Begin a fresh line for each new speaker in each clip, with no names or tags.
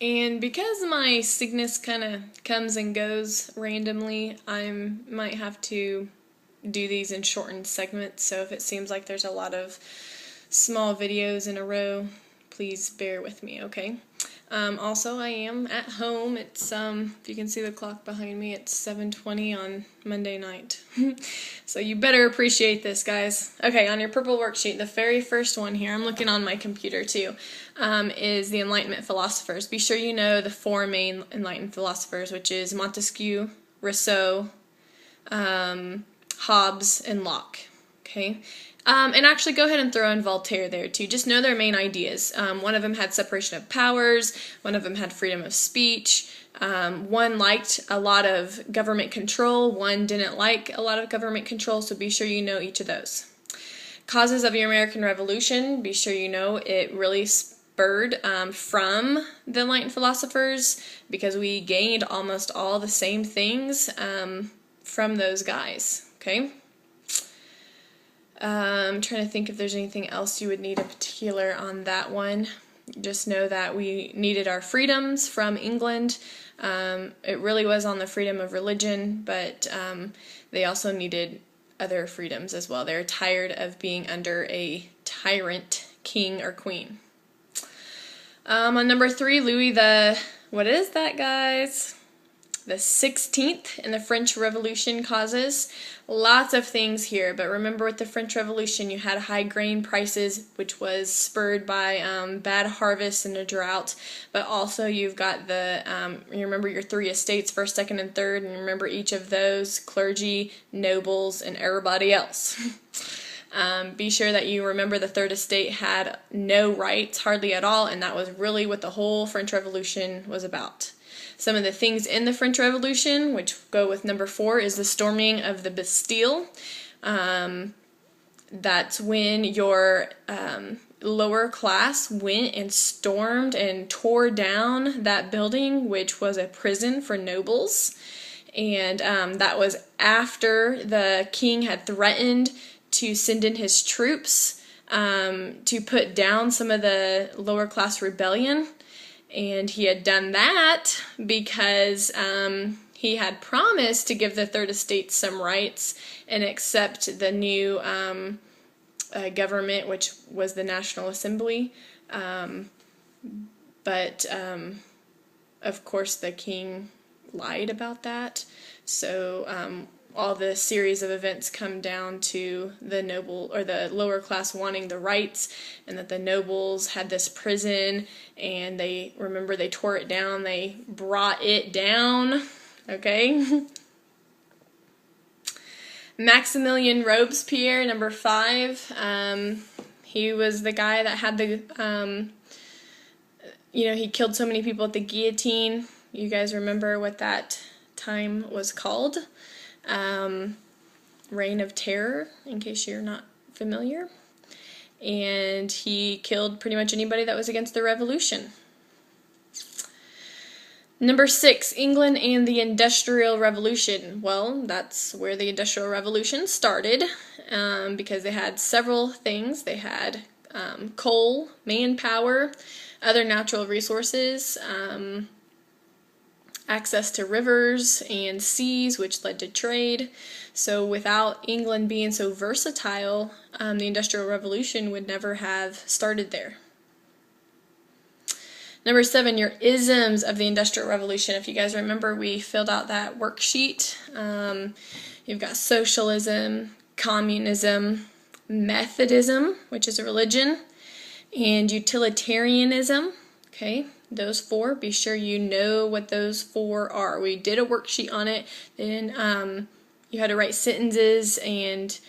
And because my sickness kind of comes and goes randomly, I might have to do these in shortened segments, so if it seems like there's a lot of small videos in a row, please bear with me, okay? Also, I am at home. It's, if you can see the clock behind me, it's 7:20 on Monday night. So you better appreciate this, guys. Okay, on your purple worksheet, the very first one here, I'm looking on my computer too, is the Enlightenment philosophers. Be sure you know the four main Enlightenment philosophers, which is Montesquieu, Rousseau, Hobbes, and Locke. Okay? And actually go ahead and throw in Voltaire there too. Just know their main ideas. One of them had separation of powers, one of them had freedom of speech, one liked a lot of government control, one didn't like a lot of government control, so be sure you know each of those. Causes of the American Revolution, be sure you know it really spurred from the Enlightened philosophers, because we gained almost all the same things from those guys, okay? I'm trying to think if there's anything else you would need in particular on that one. Just know that we needed our freedoms from England. It really was on the freedom of religion, but they also needed other freedoms as well. They're tired of being under a tyrant king or queen. On number 3, Louis the, what is that, guys? The 16th in the French Revolution causes. Lots of things here, but remember with the French Revolution you had high grain prices, which was spurred by bad harvests and a drought, but also you've got the, you remember your 3 estates, first, second, and third, and remember each of those, clergy, nobles, and everybody else. Be sure that you remember the third estate had no rights, hardly at all, and that was really what the whole French Revolution was about. Some of the things in the French Revolution, which go with number 4, is the storming of the Bastille. That's when your lower class went and stormed and tore down that building, which was a prison for nobles. And that was after the king had threatened to send in his troops to put down some of the lower class rebellion. And he had done that because he had promised to give the third estate some rights and accept the new government, which was the National Assembly. But of course the king lied about that. So all the series of events come down to the noble or the lower class wanting the rights, and that the nobles had this prison, and they tore it down, they brought it down, okay? Maximilien Robespierre, number 5, he was the guy that had the, he killed so many people at the guillotine. You guys remember what that time was called? Reign of Terror, in case you're not familiar. And he killed pretty much anybody that was against the revolution. Number 6, England and the Industrial Revolution. Well, that's where the Industrial Revolution started, because they had several things. They had coal, manpower, other natural resources, access to rivers and seas, which led to trade. So without England being so versatile, the Industrial Revolution would never have started there. Number 7, your isms of the Industrial Revolution. If you guys remember, we filled out that worksheet. You've got socialism, communism, Methodism, which is a religion, and utilitarianism. Okay, those 4, be sure you know what those 4 are. We did a worksheet on it, then you had to write sentences, and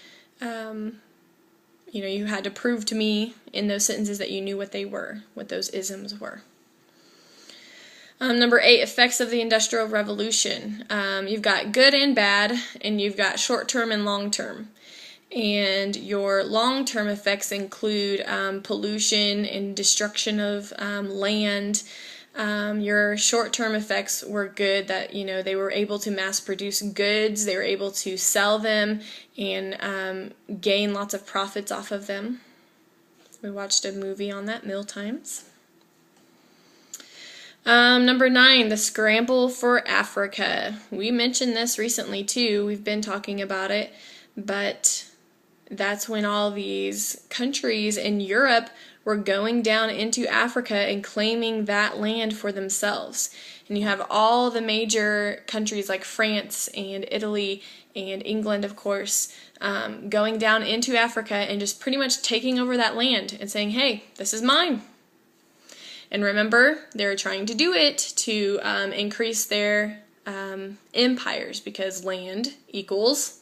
you had to prove to me in those sentences that you knew what they were, what those isms were. Number 8, effects of the Industrial Revolution. You've got good and bad, and you've got short-term and long-term. And your long-term effects include pollution and destruction of land. Your short-term effects were good, that they were able to mass-produce goods, they were able to sell them and gain lots of profits off of them. We watched a movie on that, Meal Times. Number 9, the scramble for Africa. We mentioned this recently too. We've been talking about it, but that's when all these countries in Europe were going down into Africa and claiming that land for themselves. And you have all the major countries like France and Italy and England, of course, going down into Africa and just pretty much taking over that land and saying, hey, this is mine. And remember, they're trying to do it to increase their empires, because land equals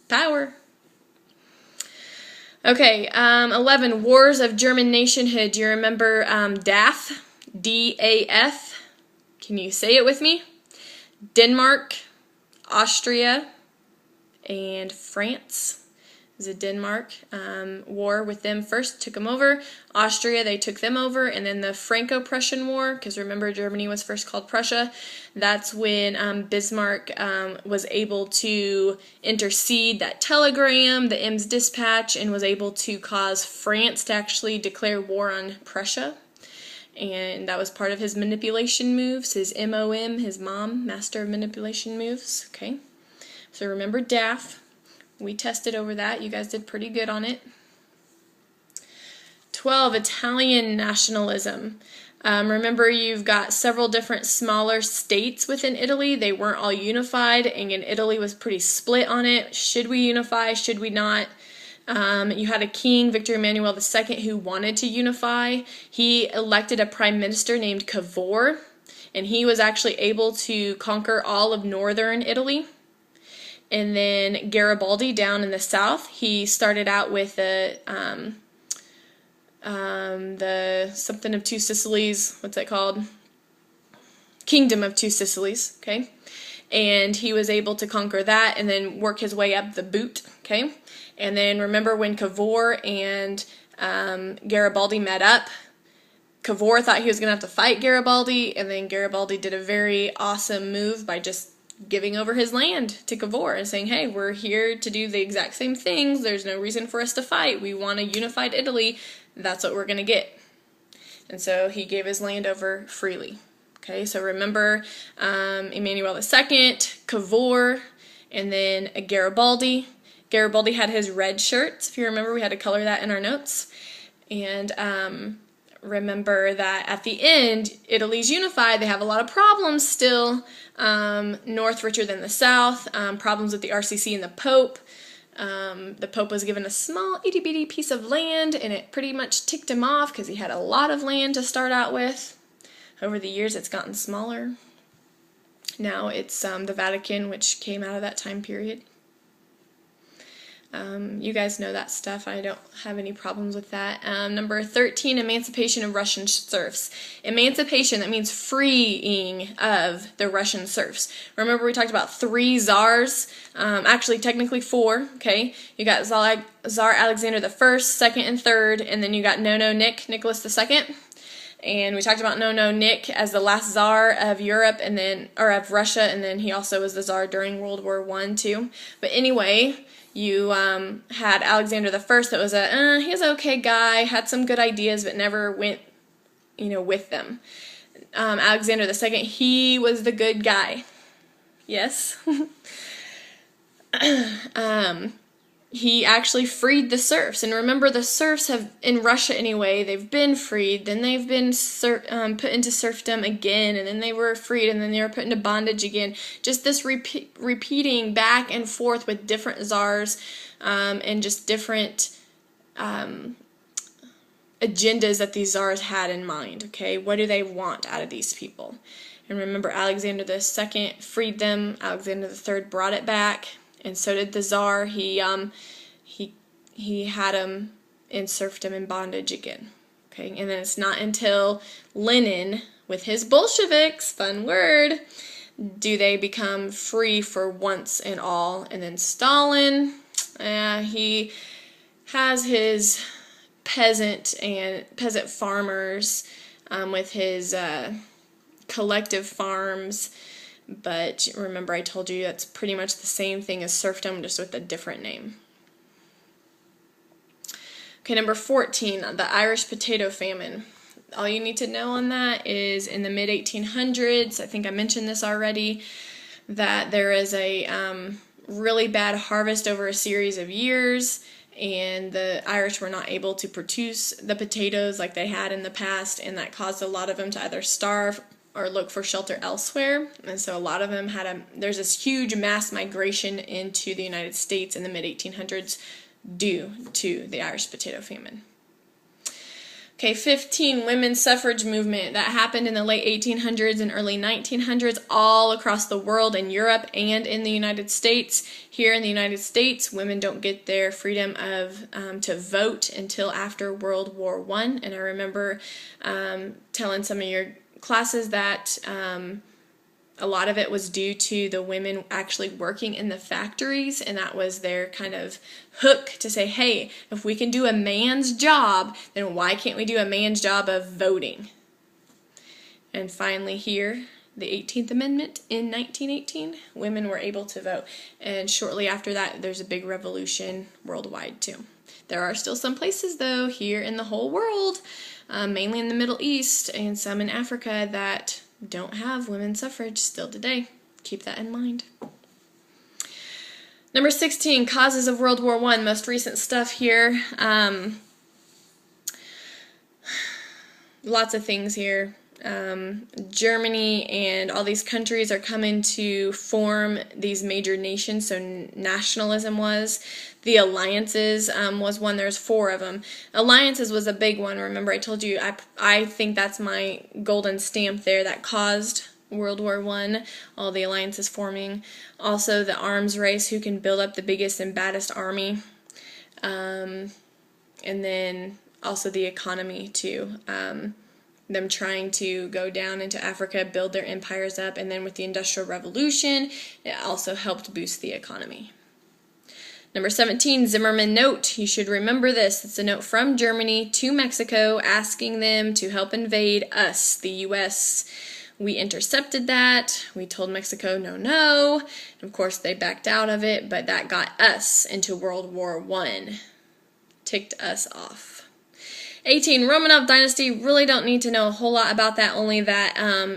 power. Okay, 11, Wars of German Nationhood. Do you remember DAF? D-A-F? Can you say it with me? Denmark, Austria, and France. It was a Denmark war with them first, took them over. Austria, they took them over. And then the Franco-Prussian War, because remember Germany was first called Prussia. That's when Bismarck was able to intercede that telegram, the Ems dispatch, and was able to cause France to actually declare war on Prussia. And that was part of his manipulation moves, his MOM, his mom, master of manipulation moves. Okay, so remember DAF. We tested over that. You guys did pretty good on it. 12, Italian nationalism. Remember, you've got several different smaller states within Italy. They weren't all unified, and Italy was pretty split on it. Should we unify? Should we not? You had a king, Victor Emmanuel II, who wanted to unify. He elected a prime minister named Cavour, and he was actually able to conquer all of northern Italy. And then Garibaldi down in the south, he started out with the something of two Sicilies. What's that called? Kingdom of Two Sicilies. Okay, and he was able to conquer that and then work his way up the boot. Okay, and then remember when Cavour and Garibaldi met up. Cavour thought he was going to have to fight Garibaldi, and then Garibaldi did a very awesome move by just giving over his land to Cavour and saying, hey, we're here to do the exact same things. There's no reason for us to fight. We want a unified Italy. That's what we're going to get. And so he gave his land over freely. Okay, so remember Emmanuel II, Cavour, and then Garibaldi. Garibaldi had his red shirts. If you remember, we had to color that in our notes. And remember that at the end, Italy's unified. They have a lot of problems still. North richer than the South. Problems with the RCC and the Pope. The Pope was given a small itty-bitty piece of land, and it pretty much ticked him off because he had a lot of land to start out with. Over the years, it's gotten smaller. Now it's the Vatican, which came out of that time period. You guys know that stuff. I don't have any problems with that. Number 13, emancipation of Russian serfs. Emancipation, that means freeing of the Russian serfs. Remember we talked about 3 czars, actually technically 4, okay? You got Tsar Alexander the First, second and third, and then you got Nicholas II. And we talked about Nick as the last czar of Europe of Russia, and then he also was the czar during World War I too. But anyway, you had Alexander the First that was he was an okay guy, had some good ideas, but never went, with them. Alexander the Second, he was the good guy. Yes. He actually freed the serfs. And remember, the serfs have, in Russia anyway, they've been freed, then they've been put into serfdom again, and then they were freed, and then they were put into bondage again. Just this repeating back and forth with different czars and just different agendas that these czars had in mind, okay? What do they want out of these people? And remember, Alexander the Second freed them. Alexander the Third brought it back. And so did the Tsar. He had him in serfdom and bondage again. Okay, and then it's not until Lenin, with his Bolsheviks, fun word, do they become free for once and all. And then Stalin, he has his peasant farmers with his collective farms. But remember, I told you that's pretty much the same thing as serfdom, just with a different name. Okay, number 14, the Irish potato famine. all you need to know on that is in the mid-1800s, I think I mentioned this already, that there is a really bad harvest over a series of years, and the Irish were not able to produce the potatoes like they had in the past, and that caused a lot of them to either starve or look for shelter elsewhere. And so a lot of them there's this huge mass migration into the United States in the mid-1800s due to the Irish potato famine. Okay, 15, women's suffrage movement. That happened in the late 1800s and early 1900s all across the world, in Europe and in the United States. Here in the United States, women don't get their freedom of to vote until after World War I. And I remember telling some of your classes that a lot of it was due to the women actually working in the factories, and that was their kind of hook to say, hey, if we can do a man's job, then why can't we do a man's job of voting? And finally here, the 18th Amendment in 1918, women were able to vote. And shortly after that, there's a big revolution worldwide too. There are still some places, though, here in the whole world, mainly in the Middle East and some in Africa, that don't have women's suffrage still today. Keep that in mind. Number 16, causes of World War I, most recent stuff here. Lots of things here. Germany and all these countries are coming to form these major nations, so nationalism was. The alliances was one. There's 4 of them. Alliances was a big one. Remember, I told you I think that's my golden stamp there that caused World War I, all the alliances forming. Also, the arms race, who can build up the biggest and baddest army. And then also the economy, too. Them trying to go down into Africa, build their empires up, and then with the Industrial Revolution, it also helped boost the economy. Number 17, Zimmermann Note. You should remember this. It's a note from Germany to Mexico asking them to help invade us, the U.S. We intercepted that. We told Mexico no, no. And of course, they backed out of it, but that got us into World War I. Ticked us off. 18, Romanov dynasty. Really don't need to know a whole lot about that, only that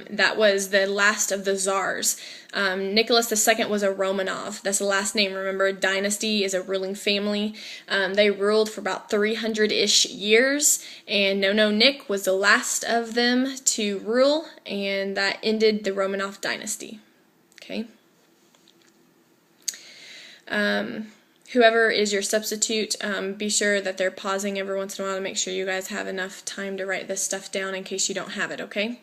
that was the last of the czars. Nicholas II was a Romanov. That's the last name. Remember, dynasty is a ruling family. They ruled for about 300-ish years, and Nick was the last of them to rule, and that ended the Romanov dynasty. Okay. Whoever is your substitute, be sure that they're pausing every once in a while to make sure you guys have enough time to write this stuff down in case you don't have it, okay?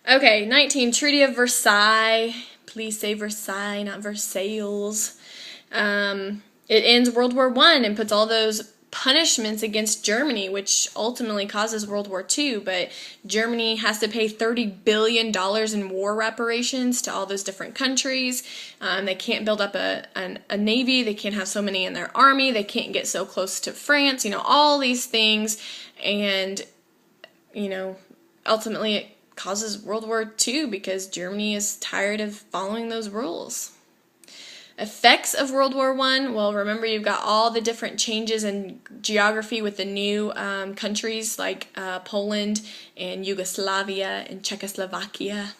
Okay, 19, Treaty of Versailles. Please say Versailles, not Versailles. It ends World War I and puts all those punishments against Germany, which ultimately causes World War II, but Germany has to pay $30 billion in war reparations to all those different countries. They can't build up a navy, they can't have so many in their army, they can't get so close to France, all these things, and, ultimately it causes World War II because Germany is tired of following those rules. Effects of World War I, well, remember you've got all the different changes in geography with the new countries like Poland and Yugoslavia and Czechoslovakia,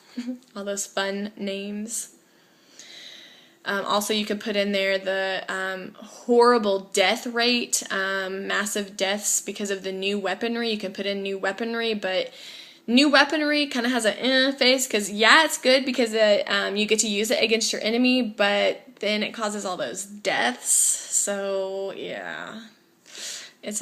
all those fun names. Also, you could put in there the horrible death rate, massive deaths because of the new weaponry. You can put in new weaponry, but new weaponry kind of has a face because, yeah, it's good because you get to use it against your enemy, but then it causes all those deaths. So, yeah, it's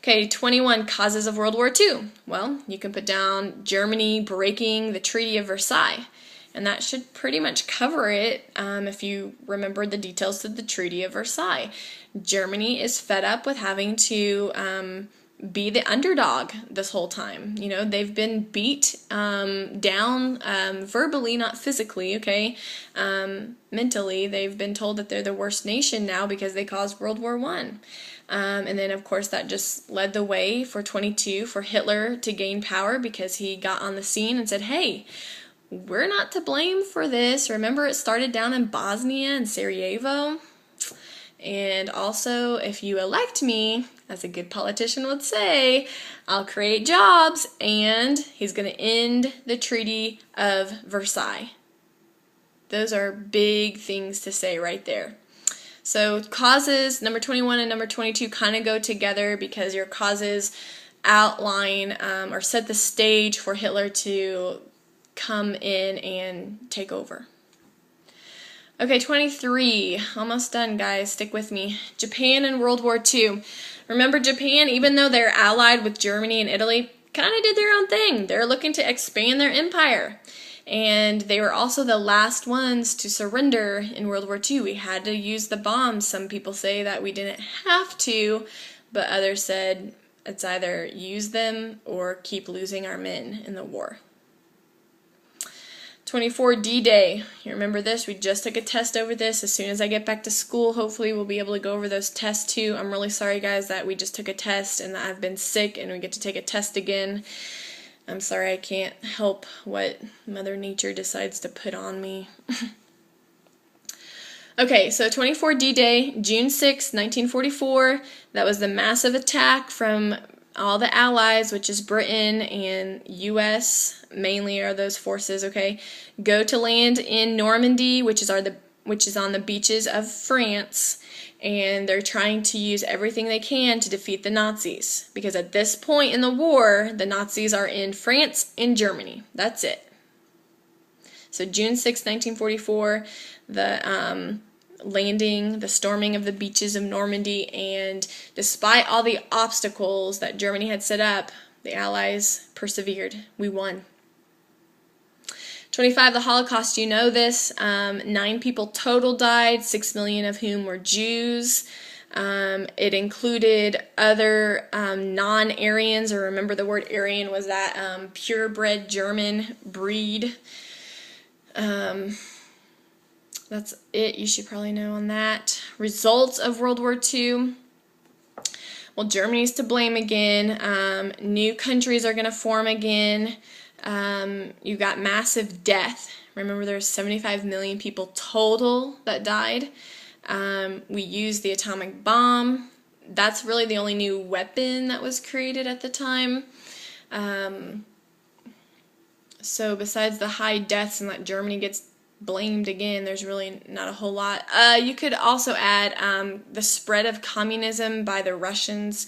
Okay, 21, causes of World War II. Well, you can put down Germany breaking the Treaty of Versailles, and that should pretty much cover it if you remember the details of the Treaty of Versailles. Germany is fed up with having to be the underdog this whole time. They've been beat down verbally, not physically, okay? Mentally, they've been told that they're the worst nation now because they caused World War I. And then, of course, that just led the way for 22 for Hitler to gain power because he got on the scene and said, hey, we're not to blame for this. Remember, it started down in Bosnia and Sarajevo. And also, if you elect me, as a good politician would say, I'll create jobs, and he's going to end the Treaty of Versailles. Those are big things to say right there. So causes, number 21 and number 22 kind of go together because your causes outline or set the stage for Hitler to come in and take over. Okay, 23. Almost done, guys. Stick with me. Japan and World War II. Remember, Japan, even though they're allied with Germany and Italy, kind of did their own thing. They're looking to expand their empire. And they were also the last ones to surrender in World War II. We had to use the bombs. Some people say that we didn't have to, but others said it's either use them or keep losing our men in the war. 24, D-Day. You remember this? We just took a test over this. As soon as I get back to school, hopefully we'll be able to go over those tests too. I'm really sorry, guys, that we just took a test and that I've been sick and we get to take a test again. I'm sorry I can't help what Mother Nature decides to put on me. Okay, so 24 D-Day, June 6, 1944. That was the massive attack from all the Allies, which is Britain and U.S. mainly are those forces, okay, go to land in Normandy, which is on the beaches of France, and they're trying to use everything they can to defeat the Nazis, because at this point in the war, the Nazis are in France and Germany. That's it. So June 6, 1944, the landing, the storming of the beaches of Normandy, and despite all the obstacles that Germany had set up, the Allies persevered. We won. 25, the Holocaust, you know this. 9 people total died, 6 million of whom were Jews. It included other non-Aryans, or remember the word Aryan was that purebred German breed. That's it. You should probably know on that. Results of World War II. Well, Germany's to blame again. New countries are going to form again. You got massive death. Remember, there's 75 million people total that died. We used the atomic bomb. That's really the only new weapon that was created at the time. So besides the high deaths and that Germany gets blamed again, there's really not a whole lot. You could also add the spread of communism by the Russians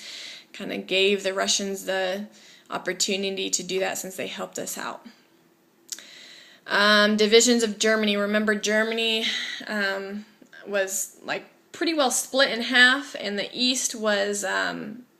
kind of gave the Russians the opportunity to do that since they helped us out. Divisions of Germany. Remember, Germany was like pretty well split in half, and the East was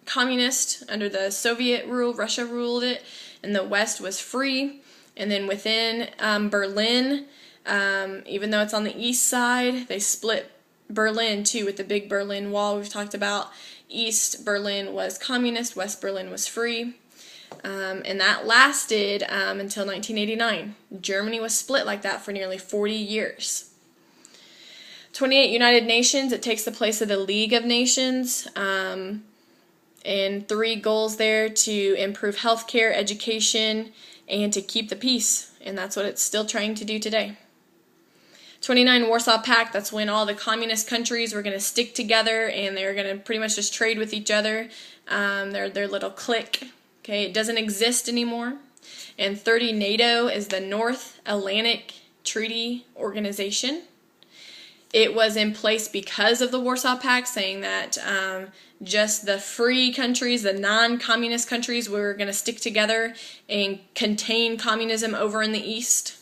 communist under the Soviet rule. Russia ruled it, and the West was free. And then within Berlin, even though it's on the east side, they split Berlin too with the big Berlin Wall we've talked about. East Berlin was communist, West Berlin was free. And that lasted until 1989. Germany was split like that for nearly 40 years. 28, United Nations. It takes the place of the League of Nations. And 3 goals there: to improve healthcare, education, and to keep the peace. And that's what it's still trying to do today. 29, Warsaw Pact. That's when all the communist countries were going to stick together and they were going to pretty much just trade with each other. Their little clique. Okay, it doesn't exist anymore. And 30, NATO is the North Atlantic Treaty Organization. It was in place because of the Warsaw Pact, saying that just the free countries, the non-communist countries, were going to stick together and contain communism over in the East.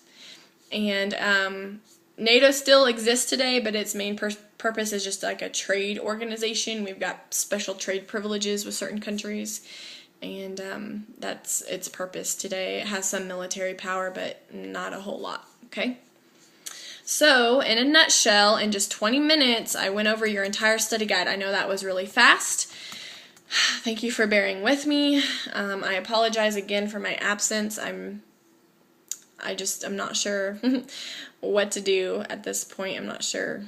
And NATO still exists today, but its main purpose is just like a trade organization. We've got special trade privileges with certain countries, and that's its purpose today. It has some military power, but not a whole lot, okay? So, in a nutshell, in just 20 minutes, I went over your entire study guide. I know that was really fast. Thank you for bearing with me. I apologize again for my absence. I'm not sure what to do at this point. I'm not sure.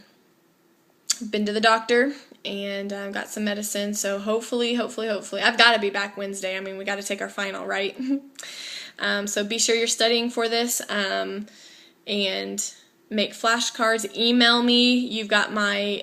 I've been to the doctor and I've got some medicine, so hopefully, I've got to be back Wednesday. I mean, we got to take our final, right? So be sure you're studying for this, and make flashcards, email me. You've got my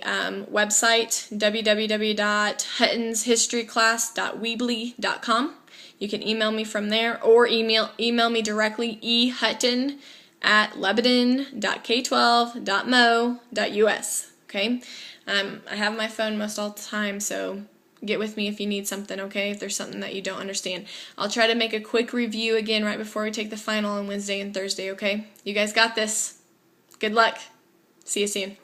website, www.huttonshistoryclass.weebly.com. You can email me from there, or email me directly, ehutton@lebanon.k12.mo.us. Okay? I have my phone most all the time, so get with me if you need something, okay? If there's something that you don't understand. I'll try to make a quick review again right before we take the final on Wednesday and Thursday, okay? You guys got this. Good luck. See you soon.